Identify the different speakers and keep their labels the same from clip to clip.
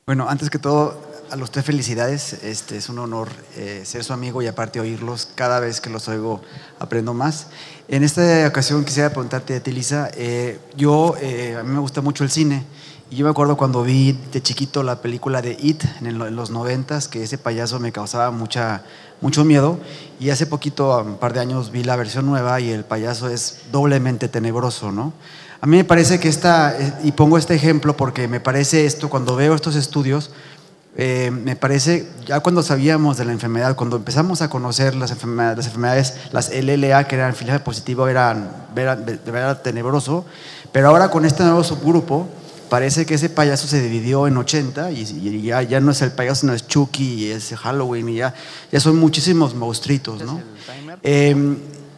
Speaker 1: Bueno, antes que todo, a los tres felicidades. Es un honor ser su amigo y aparte oírlos. Cada vez que los oigo aprendo más. En esta ocasión quisiera preguntarte a ti, Lisa. A mí me gusta mucho el cine. Y yo me acuerdo cuando vi de chiquito la película de It en los 90s, que ese payaso me causaba mucho miedo. Y hace poquito, un par de años, vi la versión nueva y el payaso es doblemente tenebroso, ¿no? A mí me parece que y pongo este ejemplo porque me parece esto, cuando veo estos estudios, me parece, ya cuando sabíamos de la enfermedad, cuando empezamos a conocer las enfermedades, las LLA, que eran filaje positivo, de verdad tenebroso, pero ahora con este nuevo subgrupo, parece que ese payaso se dividió en 80 y ya no es el payaso, sino es Chucky y es Halloween y ya son muchísimos monstruitos, ¿no?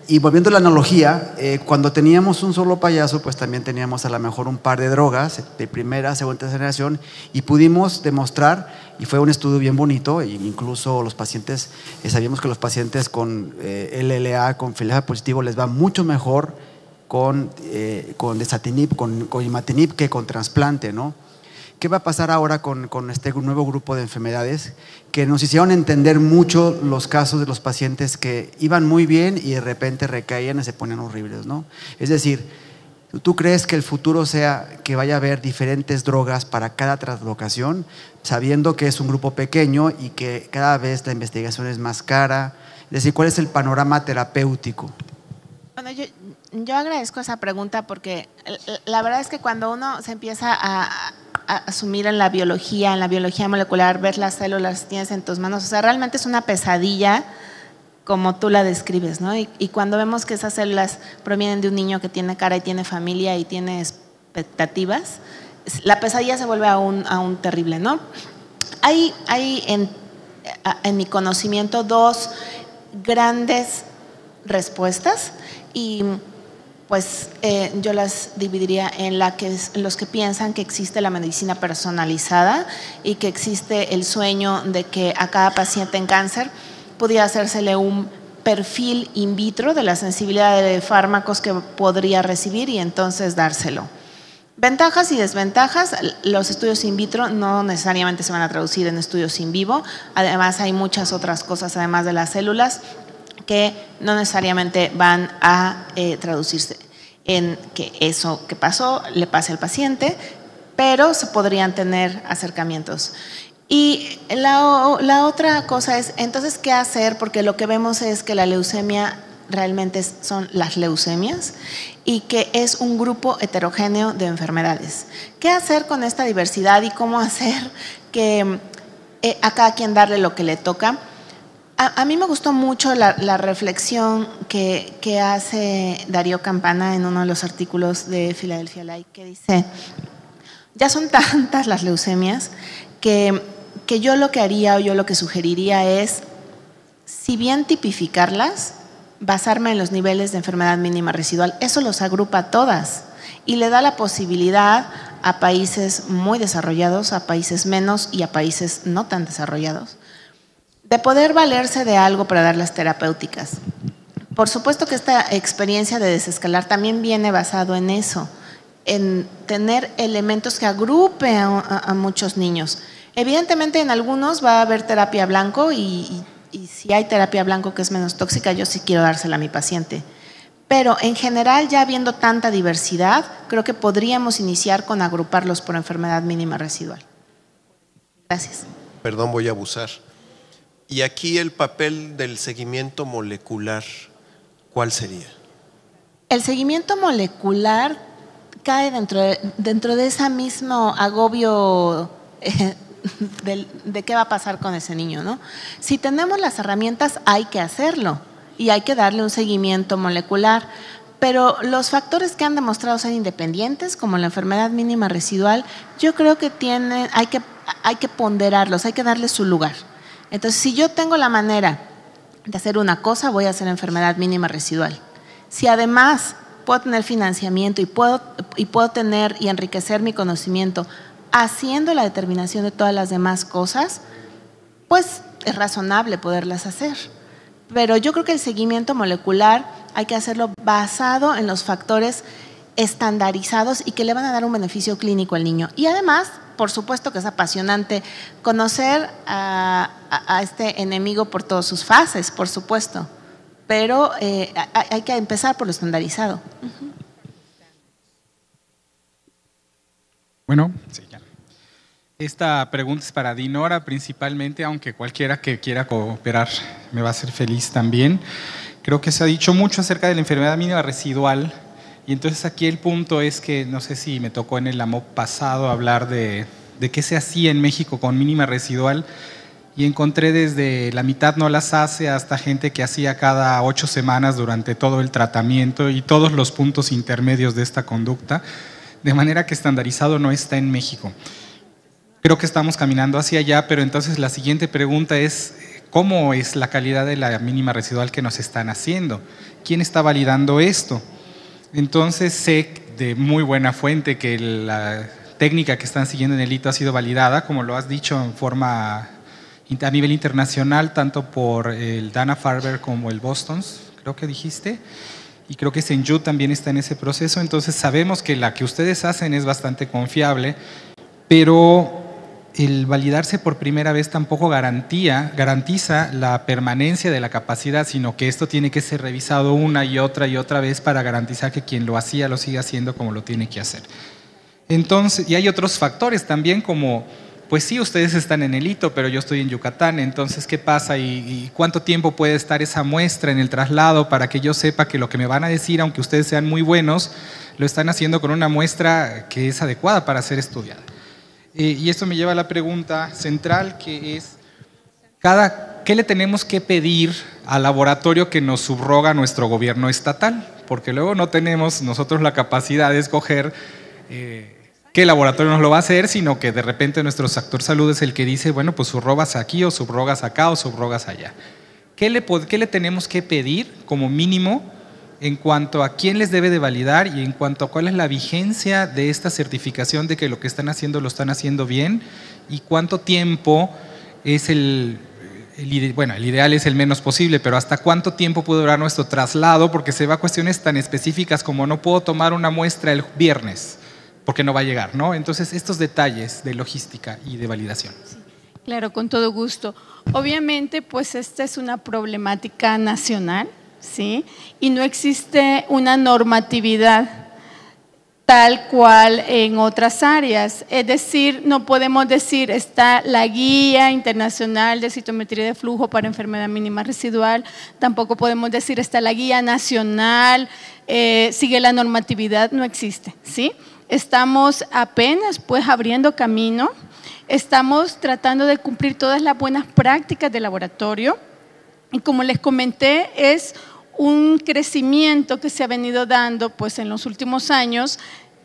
Speaker 1: Y volviendo a la analogía, cuando teníamos un solo payaso, pues también teníamos a lo mejor un par de drogas de primera, segunda, tercera generación y pudimos demostrar, y fue un estudio bien bonito, e incluso los pacientes, sabíamos que los pacientes con LLA, con filaje positivo, les va mucho mejor con desatinib, con imatinib que con trasplante, ¿no? ¿Qué va a pasar ahora con este nuevo grupo de enfermedades que nos hicieron entender mucho los casos de los pacientes que iban muy bien y de repente recaían y se ponían horribles, ¿no? Es decir, ¿tú crees que el futuro sea que vaya a haber diferentes drogas para cada translocación, sabiendo que es un grupo pequeño y que cada vez la investigación es más cara? Es decir, ¿cuál es el panorama terapéutico?
Speaker 2: Bueno, yo agradezco esa pregunta porque la verdad es que cuando uno se empieza a asumir en la biología molecular, ver las células tienes en tus manos, o sea, realmente es una pesadilla como tú la describes, ¿no? Y cuando vemos que esas células provienen de un niño que tiene cara y tiene familia y tiene expectativas, la pesadilla se vuelve aún terrible, ¿no? Hay en mi conocimiento dos grandes respuestas y pues yo las dividiría en los que piensan que existe la medicina personalizada y que existe el sueño de que a cada paciente en cáncer pudiera hacérsele un perfil in vitro de la sensibilidad de fármacos que podría recibir y entonces dárselo. Ventajas y desventajas, los estudios in vitro no necesariamente se van a traducir en estudios in vivo, además hay muchas otras cosas además de las células que no necesariamente van a traducirse en que eso que pasó le pase al paciente, pero se podrían tener acercamientos. Y la otra cosa es, entonces, ¿qué hacer? Porque lo que vemos es que la leucemia realmente son las leucemias y que es un grupo heterogéneo de enfermedades. ¿Qué hacer con esta diversidad y cómo hacer que a cada quien darle lo que le toca? A mí me gustó mucho la reflexión que hace Darío Campana en uno de los artículos de Philadelphia Life, que dice, ya son tantas las leucemias que yo lo que haría o yo lo que sugeriría es, si bien tipificarlas, basarme en los niveles de enfermedad mínima residual, eso los agrupa a todas y le da la posibilidad a países muy desarrollados, a países menos y a países no tan desarrollados, de poder valerse de algo para dar las terapéuticas. Por supuesto que esta experiencia de desescalar también viene basado en eso, en tener elementos que agrupen a muchos niños. Evidentemente en algunos va a haber terapia blanco y si hay terapia blanco que es menos tóxica, yo sí quiero dársela a mi paciente. Pero en general, ya viendo tanta diversidad, creo que podríamos iniciar con agruparlos por enfermedad mínima residual. Gracias.
Speaker 3: Perdón, voy a abusar. Y aquí el papel del seguimiento molecular, ¿cuál sería?
Speaker 2: El seguimiento molecular cae dentro de ese mismo agobio de qué va a pasar con ese niño, ¿no? Si tenemos las herramientas, hay que hacerlo y hay que darle un seguimiento molecular. Pero los factores que han demostrado ser independientes, como la enfermedad mínima residual, yo creo que hay que ponderarlos, hay que darles su lugar. Entonces, si yo tengo la manera de hacer una cosa, voy a hacer enfermedad mínima residual. Si además puedo tener financiamiento y puedo tener y enriquecer mi conocimiento haciendo la determinación de todas las demás cosas, pues es razonable poderlas hacer. Pero yo creo que el seguimiento molecular hay que hacerlo basado en los factores estandarizados y que le van a dar un beneficio clínico al niño. Y además por supuesto que es apasionante conocer a este enemigo por todas sus fases, por supuesto, pero hay que empezar por lo estandarizado.
Speaker 4: Bueno, sí, ya. Esta pregunta es para Dinora principalmente, aunque cualquiera que quiera cooperar me va a hacer feliz también. Creo que se ha dicho mucho acerca de la enfermedad mínima residual, y entonces aquí el punto es que, no sé si me tocó en el AMOP pasado hablar de qué se hacía en México con mínima residual, y encontré desde la mitad no las hace hasta gente que hacía cada 8 semanas durante todo el tratamiento y todos los puntos intermedios de esta conducta, de manera que estandarizado no está en México. Creo que estamos caminando hacia allá, pero entonces la siguiente pregunta es, ¿cómo es la calidad de la mínima residual que nos están haciendo? ¿Quién está validando esto? Entonces sé de muy buena fuente que la técnica que están siguiendo en el hito ha sido validada, como lo has dicho en forma a nivel internacional, tanto por el Dana-Farber como el Boston's, creo que dijiste, y creo que Senju también está en ese proceso. Entonces sabemos que la que ustedes hacen es bastante confiable, pero el validarse por primera vez tampoco garantiza la permanencia de la capacidad, sino que esto tiene que ser revisado una y otra vez para garantizar que quien lo hacía lo siga haciendo como lo tiene que hacer. Entonces, y hay otros factores también, como, pues sí, ustedes están en el hito, pero yo estoy en Yucatán, entonces ¿qué pasa? ¿Y cuánto tiempo puede estar esa muestra en el traslado para que yo sepa que lo que me van a decir, aunque ustedes sean muy buenos, lo están haciendo con una muestra que es adecuada para ser estudiada? Y esto me lleva a la pregunta central, que es, ¿qué le tenemos que pedir al laboratorio que nos subroga nuestro gobierno estatal? Porque luego no tenemos nosotros la capacidad de escoger qué laboratorio nos lo va a hacer, sino que de repente nuestro sector salud es el que dice, bueno, pues subrogas aquí o subrogas acá o subrogas allá. ¿Qué le tenemos que pedir como mínimo en cuanto a quién les debe de validar y en cuanto a cuál es la vigencia de esta certificación de que lo que están haciendo lo están haciendo bien, y cuánto tiempo es bueno, el ideal es el menos posible, pero hasta cuánto tiempo puede durar nuestro traslado, porque se va a cuestiones tan específicas como no puedo tomar una muestra el viernes porque no va a llegar, ¿no? Entonces estos detalles de logística y de validación.
Speaker 5: Sí, claro, con todo gusto. Obviamente, pues esta es una problemática nacional, ¿sí? Y no existe una normatividad tal cual en otras áreas. Es decir, no podemos decir, está la guía internacional de citometría de flujo para enfermedad mínima residual, tampoco podemos decir, está la guía nacional, sigue la normatividad, no existe, ¿sí? Estamos apenas pues abriendo camino, estamos tratando de cumplir todas las buenas prácticas de laboratorio, y como les comenté, es un crecimiento que se ha venido dando pues en los últimos años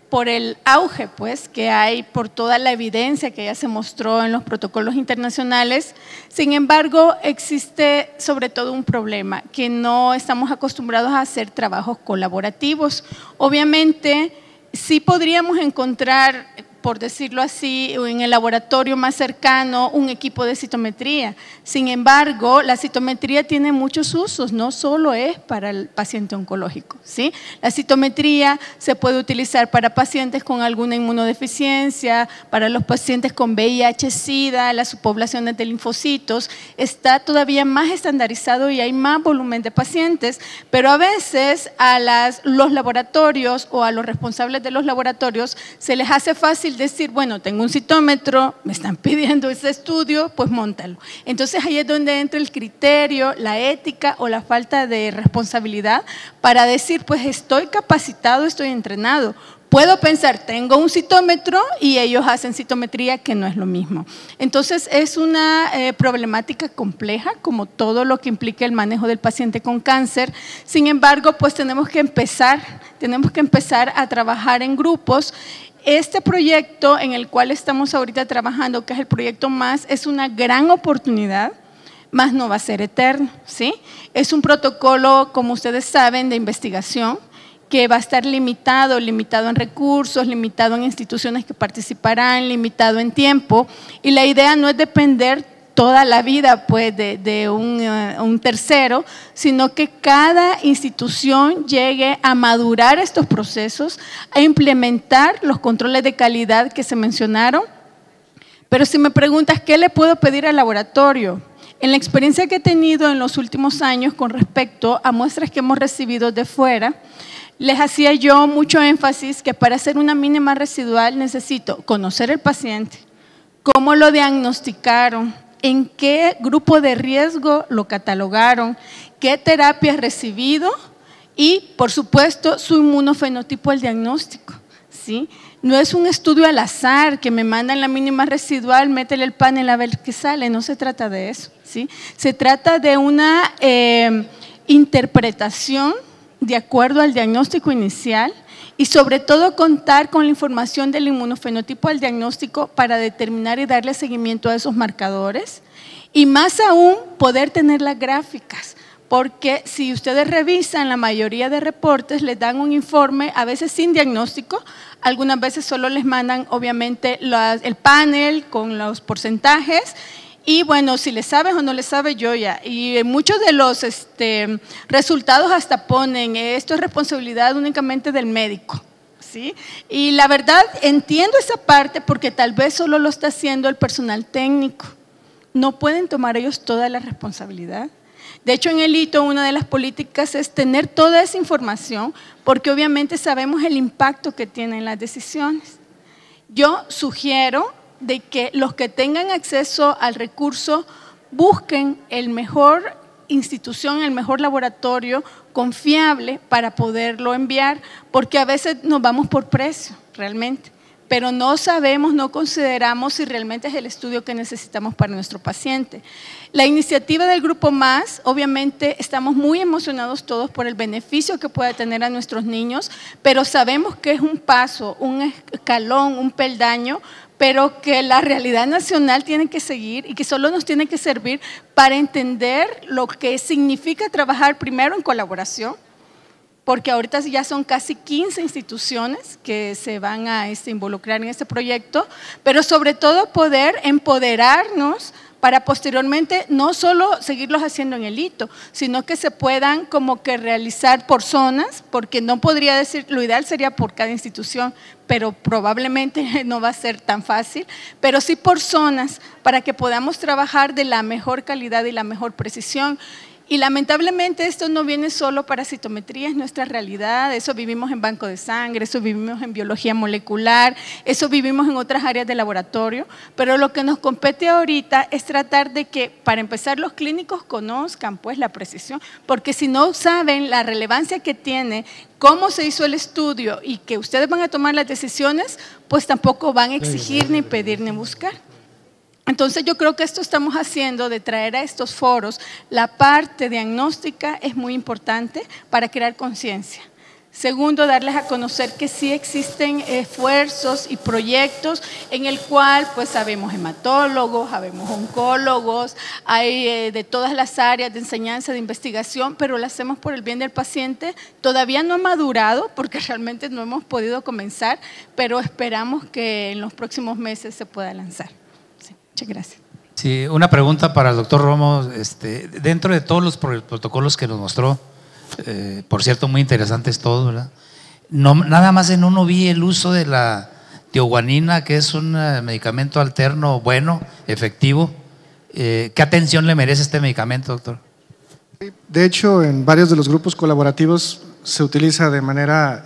Speaker 5: por el auge pues que hay, por toda la evidencia que ya se mostró en los protocolos internacionales. Sin embargo, existe sobre todo un problema, que no estamos acostumbrados a hacer trabajos colaborativos. Obviamente, sí podríamos encontrar, por decirlo así, en el laboratorio más cercano, un equipo de citometría. Sin embargo, la citometría tiene muchos usos, no solo es para el paciente oncológico, ¿sí? La citometría se puede utilizar para pacientes con alguna inmunodeficiencia, para los pacientes con VIH-Sida, las subpoblaciones de linfocitos. Está todavía más estandarizado y hay más volumen de pacientes, pero a veces a los laboratorios o a los responsables de los laboratorios se les hace fácil decir, bueno, tengo un citómetro, me están pidiendo ese estudio, pues móntalo. Entonces ahí es donde entra el criterio, la ética o la falta de responsabilidad para decir, pues estoy capacitado, estoy entrenado. Puedo pensar, tengo un citómetro y ellos hacen citometría, que no es lo mismo. Entonces es una problemática compleja, como todo lo que implica el manejo del paciente con cáncer. Sin embargo, pues tenemos que empezar a trabajar en grupos. Este proyecto en el cual estamos ahorita trabajando, que es el proyecto MAS, es una gran oportunidad, mas no va a ser eterno, ¿sí? Es un protocolo, como ustedes saben, de investigación, que va a estar limitado en recursos, limitado en instituciones que participarán, limitado en tiempo, y la idea no es depender toda la vida pues, de un tercero, sino que cada institución llegue a madurar estos procesos, a implementar los controles de calidad que se mencionaron, Pero si me preguntas, ¿qué le puedo pedir al laboratorio? En la experiencia que he tenido en los últimos años con respecto a muestras que hemos recibido de fuera, les hacía yo mucho énfasis que para hacer una mínima residual necesito conocer el paciente, cómo lo diagnosticaron, en qué grupo de riesgo lo catalogaron, qué terapia ha recibido y, por supuesto, su inmunofenotipo al diagnóstico, ¿sí? No es un estudio al azar que me mandan la mínima residual, métele el panel a ver qué sale, no se trata de eso, ¿sí? Se trata de una interpretación de acuerdo al diagnóstico inicial y sobre todo contar con la información del inmunofenotipo al diagnóstico para determinar y darle seguimiento a esos marcadores y más aún poder tener las gráficas. Porque si ustedes revisan la mayoría de reportes, les dan un informe, a veces sin diagnóstico, algunas veces solo les mandan obviamente el panel con los porcentajes y bueno, si le sabes o no le sabes yo ya. Y muchos de los resultados hasta ponen, esto es responsabilidad únicamente del médico, ¿sí? Y la verdad entiendo esa parte porque tal vez solo lo está haciendo el personal técnico. No pueden tomar ellos toda la responsabilidad. De hecho, en el hito una de las políticas es tener toda esa información porque obviamente sabemos el impacto que tienen las decisiones. Yo sugiero de que los que tengan acceso al recurso busquen el mejor institución, el mejor laboratorio confiable para poderlo enviar, porque a veces nos vamos por precio realmente, pero no sabemos, no consideramos si realmente es el estudio que necesitamos para nuestro paciente. La iniciativa del Grupo Más, obviamente estamos muy emocionados todos por el beneficio que puede tener a nuestros niños, pero sabemos que es un paso, un escalón, un peldaño, pero que la realidad nacional tiene que seguir y que solo nos tiene que servir para entender lo que significa trabajar primero en colaboración, porque ahorita ya son casi 15 instituciones que se van a involucrar en este proyecto, pero sobre todo poder empoderarnos para posteriormente no solo seguirlos haciendo en el hito, sino que se puedan como que realizar por zonas, porque no podría decir, lo ideal sería por cada institución, pero probablemente no va a ser tan fácil, pero sí por zonas para que podamos trabajar de la mejor calidad y la mejor precisión. Y lamentablemente esto no viene solo para citometría, es nuestra realidad, eso vivimos en banco de sangre, eso vivimos en biología molecular, eso vivimos en otras áreas de laboratorio, pero lo que nos compete ahorita es tratar de que, para empezar, los clínicos conozcan pues la precisión, porque si no saben la relevancia que tiene, cómo se hizo el estudio y que ustedes van a tomar las decisiones, pues tampoco van a exigir ni pedir ni buscar. Entonces yo creo que esto estamos haciendo de traer a estos foros, la parte diagnóstica es muy importante para crear conciencia. Segundo, darles a conocer que sí existen esfuerzos y proyectos en el cual pues sabemos hematólogos, sabemos oncólogos, hay de todas las áreas de enseñanza, de investigación, pero lo hacemos por el bien del paciente. Todavía no ha madurado porque realmente no hemos podido comenzar, pero esperamos que en los próximos meses se pueda lanzar. Muchas gracias.
Speaker 6: Sí, una pregunta para el doctor Romo. Dentro de todos los protocolos que nos mostró, por cierto, muy interesantes todos, ¿verdad? No, nada más en uno vi el uso de la tioguanina, que es un medicamento alterno bueno, efectivo. ¿Qué atención le merece este medicamento, doctor?
Speaker 7: De hecho, en varios de los grupos colaborativos se utiliza de manera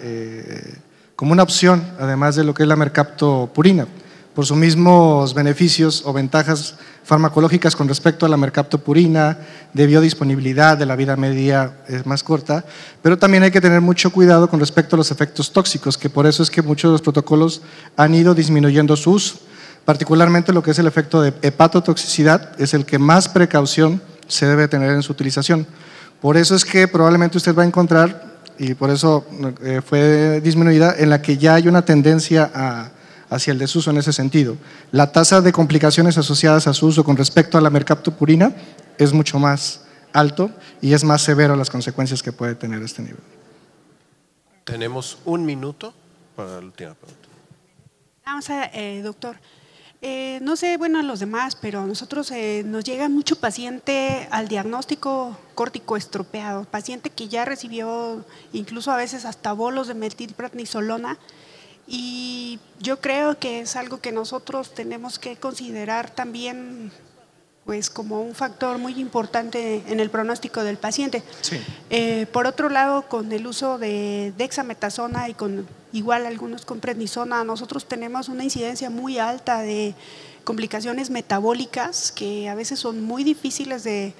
Speaker 7: como una opción, además de lo que es la mercaptopurina, por sus mismos beneficios o ventajas farmacológicas con respecto a la mercaptopurina, de biodisponibilidad, de la vida media es más corta, pero también hay que tener mucho cuidado con respecto a los efectos tóxicos, que por eso es que muchos de los protocolos han ido disminuyendo su uso, particularmente lo que es el efecto de hepatotoxicidad, es el que más precaución se debe tener en su utilización. Por eso es que probablemente usted va a encontrar, y por eso fue disminuida, en la que ya hay una tendencia hacia el desuso en ese sentido. La tasa de complicaciones asociadas a su uso con respecto a la mercaptopurina es mucho más alto y es más severo las consecuencias que puede tener este nivel.
Speaker 3: Tenemos un minuto para la última pregunta.
Speaker 8: Vamos a, doctor, no sé, bueno, a los demás, pero a nosotros nos llega mucho paciente al diagnóstico córtico-estropeado, paciente que ya recibió incluso a veces hasta bolos de metilprednisolona, Y yo creo que es algo que nosotros tenemos que considerar también pues como un factor muy importante en el pronóstico del paciente.
Speaker 7: Sí.
Speaker 8: Por otro lado, con el uso de dexametasona y con igual algunos con prednisona, nosotros tenemos una incidencia muy alta de complicaciones metabólicas que a veces son muy difíciles de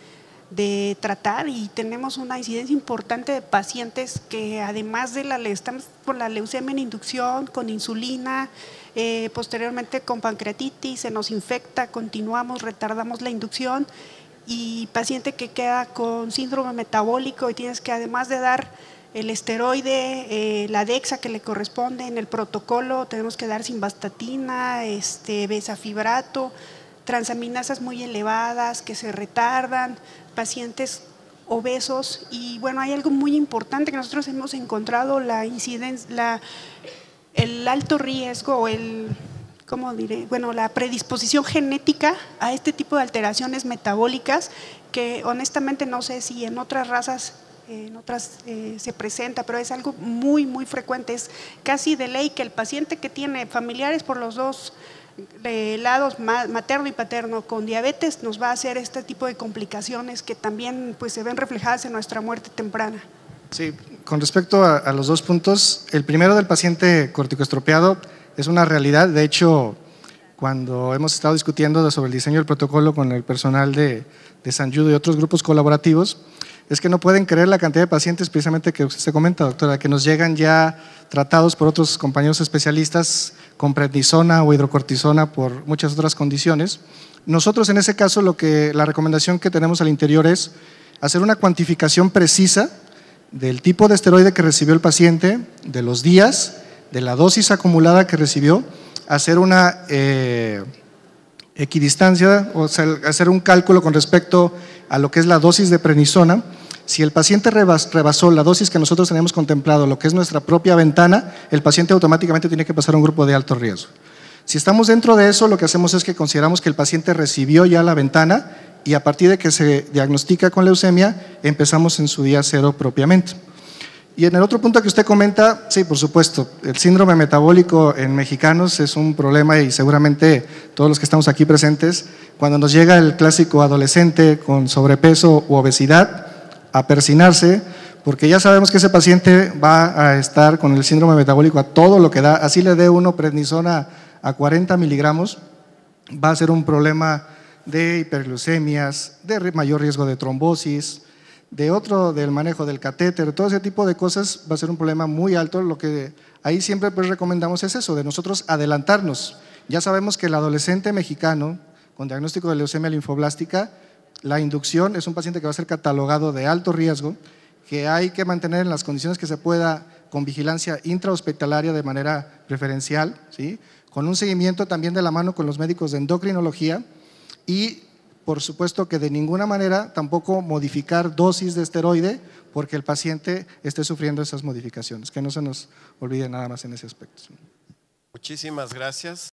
Speaker 8: tratar, y tenemos una incidencia importante de pacientes que además de estamos con la leucemia en inducción, con insulina, posteriormente con pancreatitis, se nos infecta, continuamos, retardamos la inducción, y paciente que queda con síndrome metabólico y tienes que además de dar el esteroide, la dexa que le corresponde en el protocolo, tenemos que dar simvastatina, bezafibrato, transaminasas muy elevadas que se retardan, pacientes obesos. Y bueno, hay algo muy importante que nosotros hemos encontrado, la incidencia, el alto riesgo o la predisposición genética a este tipo de alteraciones metabólicas, que honestamente no sé si en otras razas, se presenta, pero es algo muy, muy frecuente. Es casi de ley que el paciente que tiene familiares por los dos lados, materno y paterno, con diabetes, nos va a hacer este tipo de complicaciones que también pues se ven reflejadas en nuestra muerte temprana.
Speaker 7: Sí, con respecto a los dos puntos, el primero del paciente corticoestropeado es una realidad. De hecho, cuando hemos estado discutiendo sobre el diseño del protocolo con el personal de San Judo y otros grupos colaborativos, es que no pueden creer la cantidad de pacientes precisamente que usted comenta, doctora, que nos llegan ya tratados por otros compañeros especialistas con prednisona o hidrocortisona por muchas otras condiciones. Nosotros en ese caso la recomendación que tenemos al interior es hacer una cuantificación precisa del tipo de esteroide que recibió el paciente, de los días, de la dosis acumulada que recibió, hacer una equidistancia, o sea, hacer un cálculo con respecto a lo que es la dosis de prednisona. Si el paciente rebasó la dosis que nosotros tenemos contemplado, lo que es nuestra propia ventana, el paciente automáticamente tiene que pasar a un grupo de alto riesgo. Si estamos dentro de eso, lo que hacemos es que consideramos que el paciente recibió ya la ventana, y a partir de que se diagnostica con leucemia, empezamos en su día cero propiamente. Y en el otro punto que usted comenta, sí, por supuesto, el síndrome metabólico en mexicanos es un problema, y seguramente todos los que estamos aquí presentes, cuando nos llega el clásico adolescente con sobrepeso u obesidad, a persinarse, porque ya sabemos que ese paciente va a estar con el síndrome metabólico a todo lo que da. Así le dé uno prednisona a 40 miligramos, va a ser un problema de hiperglucemias, de mayor riesgo de trombosis, del manejo del catéter, todo ese tipo de cosas va a ser un problema muy alto. Lo que ahí siempre pues recomendamos es eso, de nosotros adelantarnos. Ya sabemos que el adolescente mexicano con diagnóstico de leucemia linfoblástica, la inducción es un paciente que va a ser catalogado de alto riesgo, que hay que mantener en las condiciones que se pueda, con vigilancia intrahospitalaria de manera preferencial, ¿sí? Con un seguimiento también de la mano con los médicos de endocrinología, y por supuesto que de ninguna manera tampoco modificar dosis de esteroide porque el paciente esté sufriendo esas modificaciones, que no se nos olvide nada más en ese aspecto.
Speaker 3: Muchísimas gracias.